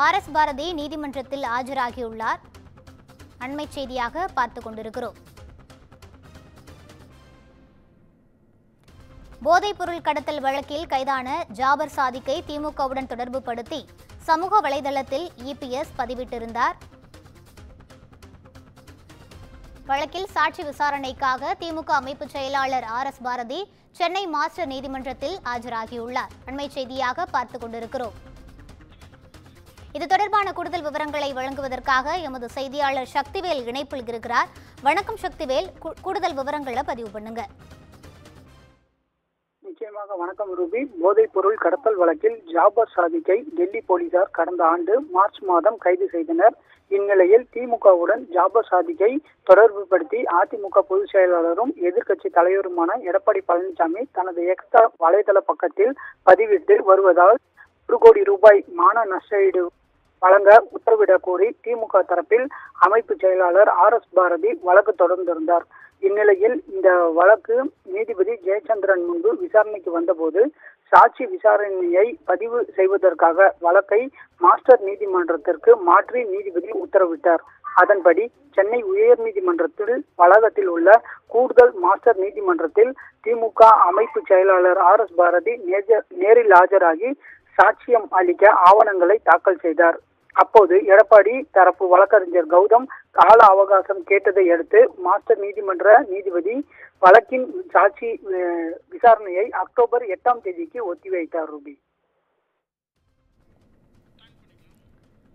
RS. Bharathi நீதிமன்றத்தில் ஆஜராகியுள்ளார். அண்மை செய்தியாக பார்த்துக் கொண்டிருக்கிறோம். போதைப்பொருள் கடத்தல் வழக்கில் கைதான ஜாபர் சாதிக்கை திமுகவுடன் தொடர்பு படுத்தி சமூக வலைதளத்தில் இபிஎஸ் பதிவிட்டிருந்தார். வழக்கில் சாட்சி விசாரணைக்காக திமுக அமைப்பு செயலாளர் ஆர்.எஸ். பாரதி சென்னை மாஸ்டர் நீதிமன்றத்தில் ஆஜராகியுள்ளார். அண்மை செய்தியாக பார்த்துக் கொண்டிருக்கிறோம். இது தொடர்பான கூடுதல் விவரங்களை வழங்குவதற்காக எமது செய்தியாளர் சக்திவேல் இணைப்பில் இருக்கிறார். வணக்கம் சக்திவேல், கூடுதல் விவரங்களை பதிவு பண்ணுங்க. நிச்சயமாக வணக்கம் ரூபி. போதைப் பொருள் கடத்தல் வழக்கில் ஜாபர் சாதிக்கை டெல்லி போலீசார் கடந்த ஆண்டு மார்ச் மாதம் கைது செய்தனர். இந்நிலையில் திமுகவுடன் ஜாபர் சாதிக்கை தொடர்பு படுத்தி அதிமுக பொதுச் செயலாளரும் எதிர்க்கட்சி தலைவருமான எடப்பாடி பழனிசாமி தனது எக்ஸ் வலைதள பக்கத்தில் பதிவிட்டு வருவதால் 1 கோடி ரூபாய் மான நஷ்டஈடு வழங்க உத்தரவிடக் கோரி திமுக தரப்பில் அமைப்பு செயலாளர் ஆர்.எஸ். பாரதி வழக்கு தொடர்ந்திருந்தார். இந்நிலையில் இந்த வழக்கு நீதிபதி ஜெயச்சந்திரன் முன்பு விசாரணைக்கு வந்தபோது சாட்சி விசாரணையை பதிவு செய்வதற்காக வழக்கை மாஸ்டர் நீதிமன்றத்திற்கு மாற்றி நீதிபதி உத்தரவிட்டார். அதன்படி சென்னை உயர்நீதிமன்றத்தில் வளாகத்தில் உள்ள கூடுதல் மாஸ்டர் நீதிமன்றத்தில் திமுக அமைப்பு செயலாளர் ஆர்.எஸ். பாரதி நேரில் ஆஜராகி சாட்சியம் அளிக்க ஆவணங்களை தாக்கல் செய்தார். அப்போது எடப்பாடி தரப்பு வழக்கறிஞர் கௌதம் கால அவகாசம் கேட்டதை அடுத்து மாஸ்டர் நீதிமன்ற நீதிபதி வழக்கின் சாட்சி விசாரணையை அக்டோபர் 8ஆம் தேதிக்கு ஒத்திவைத்தார். ரூபி,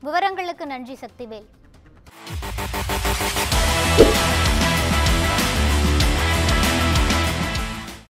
விவரங்களுக்கு நன்றி சக்திவேல்.